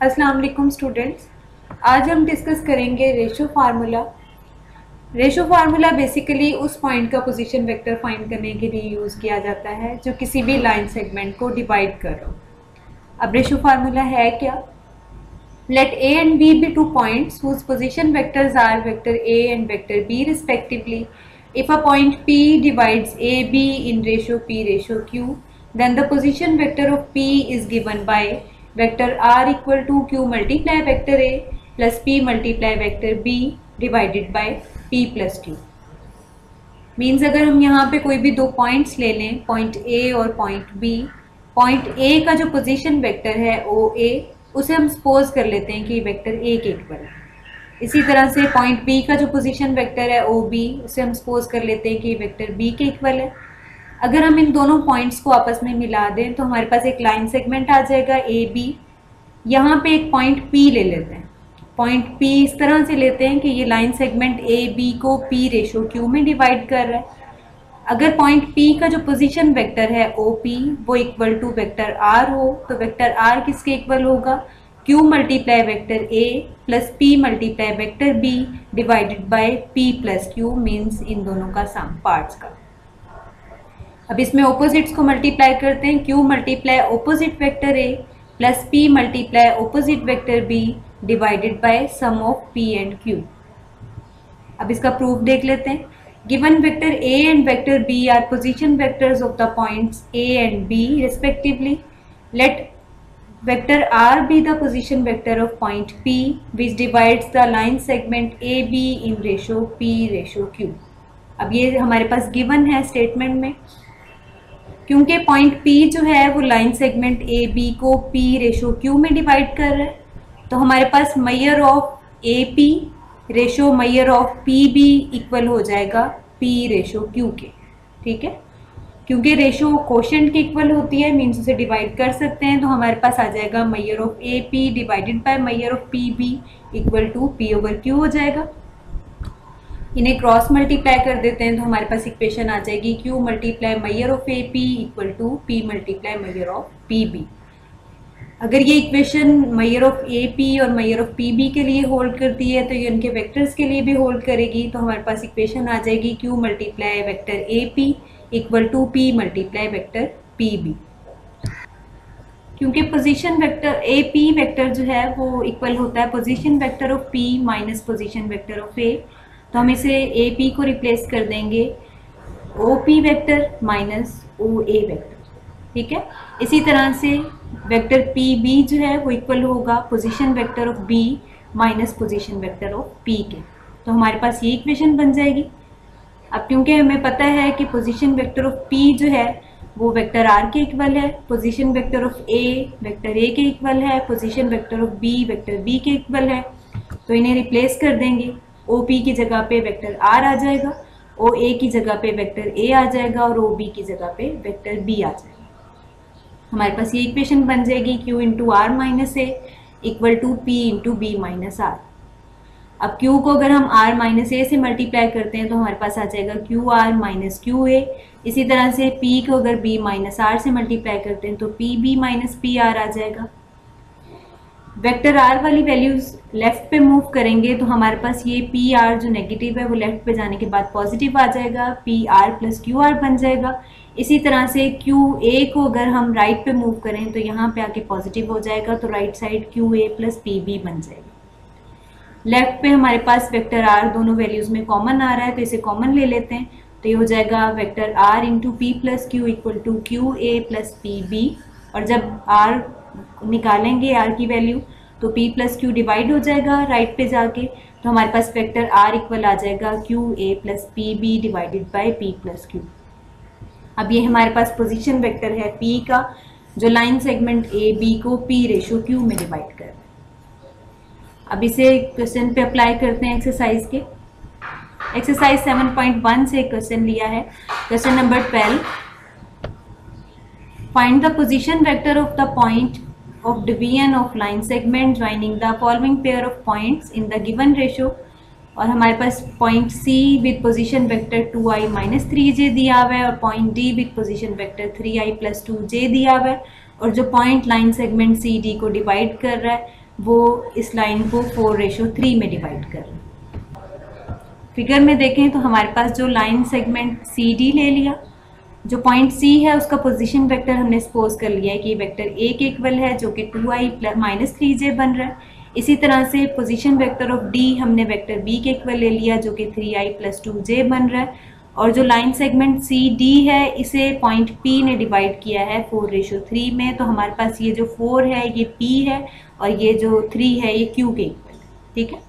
अस्सलाम वालेकुम स्टूडेंट्स। आज हम डिस्कस करेंगे ratio formula. Ratio formula basically उस पॉइंट का पोजीशन वेक्टर फाइंड करने के लिए यूज़ किया जाता है जो किसी भी लाइन सेगमेंट को डिवाइड कर रहा हो। अब रेशो फार्मूला है क्या? Let a and b be two points whose position vectors are vector a and vector b respectively. If a point p divides a b in ratio p ratio q, then the position vector of p is given by vector r equal to q multiply vector a plus p multiply vector b divided by p plus q. Means अगर हम यहाँ पे कोई भी दो points ले लें, point a और पॉइंट b, पॉइंट a का जो पोजीशन वेक्टर है ओ a, उसे हम सपोज कर लेते हैं कि वेक्टर a के इक्वल है। इसी तरह से पॉइंट b का जो पोजीशन वेक्टर है ओ b, उसे हम सपोज कर लेते हैं कि वेक्टर b के इक्वल है। अगर हम इन दोनों पॉइंट्स को आपस में मिला दें तो हमारे पास एक लाइन सेगमेंट आ जाएगा ए बी। यहाँ पे एक पॉइंट p ले लेते हैं। पॉइंट p इस तरह से लेते हैं कि ये लाइन सेगमेंट ए बी को p रेशो q में डिवाइड कर रहा है। अगर पॉइंट P का जो पोजीशन वेक्टर है OP वो इक्वल टू वेक्टर R हो तो वेक्टर R किसके इक्वल होगा? Q multiply vector A plus P multiply vector B divided bye P plus Q, means in दोनों का सम पार्ट्स का। अब इसमें ऑपोजिट्स को मल्टीप्लाई करते हैं। Q multiply opposite vector A plus P multiply opposite vector B divided by sum of P and Q। अब इसका प्रूफ देख लेते हैं। Given vector A and vector B are position vectors of the points A and B respectively, let vector R be the position vector of point P which divides the line segment AB in ratio P ratio Q. अब ये हमारे पास given है statement में, क्योंकि point P जो है वो line segment AB को P रेशो Q में डिवाइड कर रहा है, तो हमारे पास measure of AP ratio measure of P B equal हो जाएगा P रेशो Q के। ठीक है, क्योंकि रेशो कोशेंट के इक्वल होती है, मीन्स उसे डिवाइड कर सकते हैं, तो हमारे पास आ जाएगा measure of AP divided by measure of PB equal to P over Q हो जाएगा। इन्हें क्रॉस मल्टीप्लाई कर देते हैं तो हमारे पास इक्वेशन आ जाएगी Q multiply measure of AP equal to P multiply measure of PB। अगर ये इक्वेशन मेजर ऑफ AP और मेजर ऑफ PB के लिए होल्ड करती है तो ये उनके वेक्टर्स के लिए भी होल्ड करेगी, तो हमारे पास इक्वेशन आ जाएगी Q multiply vector AP equal to P multiply vector PB। क्योंकि पोजीशन वेक्टर AP वेक्टर जो है वो इक्वल होता है position vector of P minus position vector of A, तो हम इसे AP को रिप्लेस कर देंगे OP vector minus OA vector. ठीक है, इसी तरह से वेक्टर PB जो है वो इक्वल होगा position vector of B minus position vector of P के, तो हमारे पास ये इक्वेशन बन जाएगी। अब क्योंकि हमें पता है कि पोजीशन वेक्टर ऑफ P जो है वो वेक्टर R के इक्वल है, position vector of A vector A के इक्वल है, position vector of B vector B के इक्वल है, तो इन्हें रिप्लेस कर देंगे। OP की जगह पे वेक्टर R आ जाएगा, OA की जगह पे वेक्टर A आ जाएगा और OB की जगह पे वेक्टर B आ जाएगा। हमारे पास ये इक्वेशन बन जाएगी Q into R minus A equal to P into B minus R. अब Q को अगर हम R माइनस ए से मल्टीप्लाई करते हैं तो हमारे पास आ जाएगा Q R minus Q A. इसी तरह से P को अगर B माइनस आर से मल्टीप्लाई करते हैं तो P B minus P R आ जाएगा। वेक्टर R वाली वैल्यूज लेफ्ट पे मूव करेंगे तो हमारे पास ये पी आर जो नेगेटिव है वो लेफ्ट पे जाने के बाद पॉजिटिव आ जाएगा, P R plus Q R बन जाएगा। इसी तरह से क्यू ए को अगर हम राइट पे मूव करें तो यहाँ पे आके पॉजिटिव हो जाएगा, तो right side Q A plus P B बन जाएगी। लेफ्ट पे हमारे पास वेक्टर आर दोनों वैल्यूज में कॉमन आ रहा है तो इसे कॉमन ले लेते हैं, तो ये हो जाएगा vector R into P plus Q equal to Q A plus P B. और जब आर निकालेंगे आर की वैल्यू तो पी प्लस क्यू डिवाइड हो जाएगा राइट पे जाके, तो हमारे पास वेक्टर आर इक्वल आ जाएगा Q A plus P B divided by P plus Q. अब ये हमारे पास पोजीशन वेक्टर है P का जो लाइन सेगमेंट ए बी को P रेशो Q में डिवाइड कर रहा है। अब इसे क्वेश्चन पे अप्लाई करते हैं एक्सरसाइज के। एक्सरसाइज 7.1 से क्वेश्चन लिया है। Question number 12, find the position vector of the point of division of line segment joining the following pair of points in the given ratio. और हमारे पास point C with position vector 2i minus 3j दिया हुआ है और point D with position vector 3i plus 2j दिया हुआ है, और जो पॉइंट लाइन सेगमेंट CD को डिवाइड कर रहा है वो इस लाइन को 4:3 में डिवाइड कर रहा है। फिगर में देखें तो हमारे पास जो लाइन सेगमेंट सी डी ले लिया, जो पॉइंट सी है उसका पोजीशन वेक्टर हमने सपोज कर लिया है कि वेक्टर ए के इक्वल है जो कि 2i-3j बन रहा है। इसी तरह से पोजीशन वेक्टर ऑफ डी हमने वेक्टर बी के इक्वल ले लिया जो कि 3i+2j बन रहा है। और जो लाइन सेगमेंट सी डी है इसे पॉइंट पी ने डिवाइड किया है 4:3 में, तो हमारे पास ये जो 4 है ये पी है और ये जो 3 है ये क्यू के इक्वल है। ठीक है,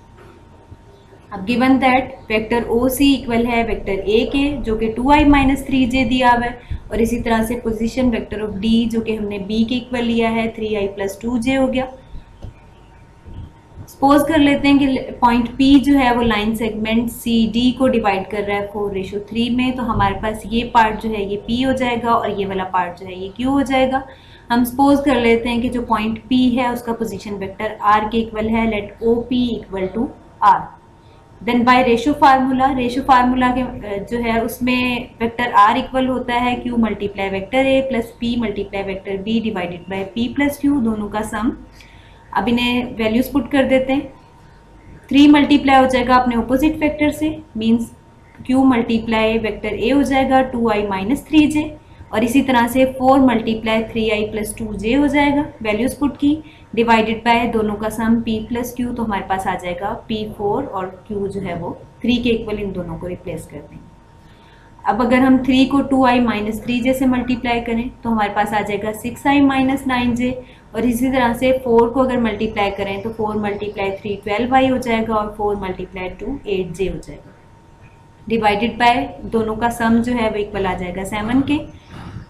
अब given that vector O C equal है वेक्टर ए के जो कि 2i-3j दिया हुआ है, और इसी तरह से पोजीशन वेक्टर ऑफ डी जो कि हमने बी के इक्वल लिया है 3i+2j हो गया। सपोज कर लेते हैं कि पॉइंट P जो है वो लाइन सेगमेंट सी डी को डिवाइड कर रहा है 4:3 में, तो हमारे पास ये पार्ट जो है ये P हो जाएगा और ये वाला पार्ट जो है ये Q हो जाएगा। हम सपोज कर लेते हैं कि जो पॉइंट P है उसका पोजीशन वेक्टर R के इक्वल है, let OP equal to R। Then by ratio formula के जो है उसमें वेक्टर R इक्वल होता है Q multiply vector A plus P multiply vector B divided bye P plus Q, दोनों का सम। अब इन्हें वैल्यूज पुट कर देते हैं। 3 मल्टीप्लाई हो जाएगा अपने ऑपोजिट वेक्टर से, means Q multiply vector A हो जाएगा 2i-3j, और इसी तरह से 4 मल्टीप्लाई 3i+2j हो जाएगा, वैल्यूज पुट की, डिवाइडेड बाय दोनों का सम P प्लस Q, तो हमारे पास आ जाएगा P4 और Q जो है वो 3 के इक्वल, इन दोनों को रिप्लेस कर देंगे। अब अगर हम 3 को 2i-3j से मल्टीप्लाई करें तो हमारे पास आ जाएगा 6i-9j, और इसी तरह से 4 को अगर मल्टीप्लाई करें तो 4 मल्टीप्लाई 3 12i हो जाएगा और 4 मल्टीप्लाई 2 8j हो जाएगा, डिवाइडेड बाय दोनों का सम जो है वो इक्वल आ जाएगा 7 के।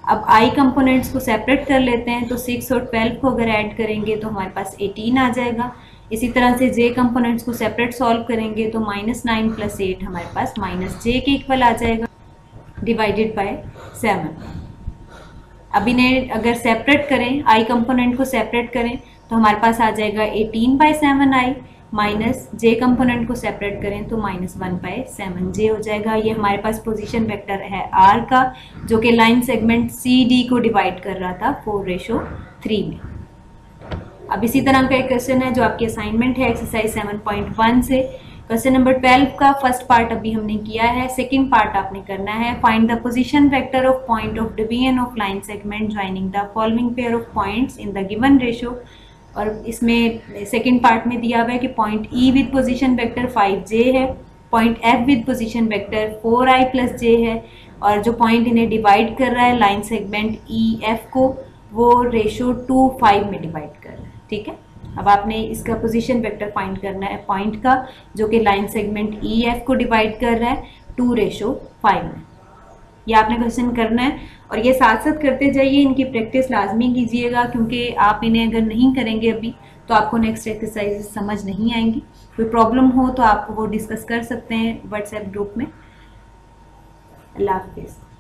अब i कंपोनेंट्स को सेपरेट कर लेते हैं, तो 6 और 12 को अगर ऐड करेंगे तो हमारे पास 18 आ जाएगा। इसी तरह से j कंपोनेंट्स को सेपरेट सॉल्व करेंगे तो -9 + 8 हमारे पास -j के इक्वल आ जाएगा, डिवाइडेड बाय 7। अब इन्हें अगर सेपरेट करें, i कंपोनेंट को सेपरेट करें तो हमारे पास आ जाएगा 18/7i, माइनस j कंपोनेंट को सेपरेट करें तो -1/7j हो जाएगा। ये हमारे पास पोजीशन वेक्टर है r का जो कि लाइन सेगमेंट सी डी को डिवाइड कर रहा था 4:3 में। अब इसी तरह का एक क्वेश्चन है जो आपकी असाइनमेंट है एक्सरसाइज 7.1 से। क्वेश्चन नंबर 12 का फर्स्ट पार्ट अभी हमने किया है, सेकंड पार्ट आपने करना है। Find the position vector of point of division of line segment joining the following pair of points in the given ratio. और इसमें सेकंड पार्ट में दिया हुआ है कि point E with position vector 5j है, point F with position vector 4i+j है, और जो पॉइंट इन्हें डिवाइड कर रहा है लाइन सेगमेंट EF को वो रेशो 2:5 में डिवाइड कर रहा है। ठीक है, अब आपने इसका पोजीशन वेक्टर फाइंड करना है पॉइंट का जो कि लाइन सेगमेंट EF को डिवाइड कर रहा है 2:5 में। ये आपने क्वेश्चन करना है और ये साथ साथ करते जाइए, इनकी प्रैक्टिस लाजमी कीजिएगा क्योंकि आप इन्हें अगर नहीं करेंगे अभी तो आपको नेक्स्ट एक्सरसाइज समझ नहीं आएंगी। कोई प्रॉब्लम हो तो आप वो डिस्कस कर सकते हैं व्हाट्सएप ग्रुप में। अल्लाह हाफिज़।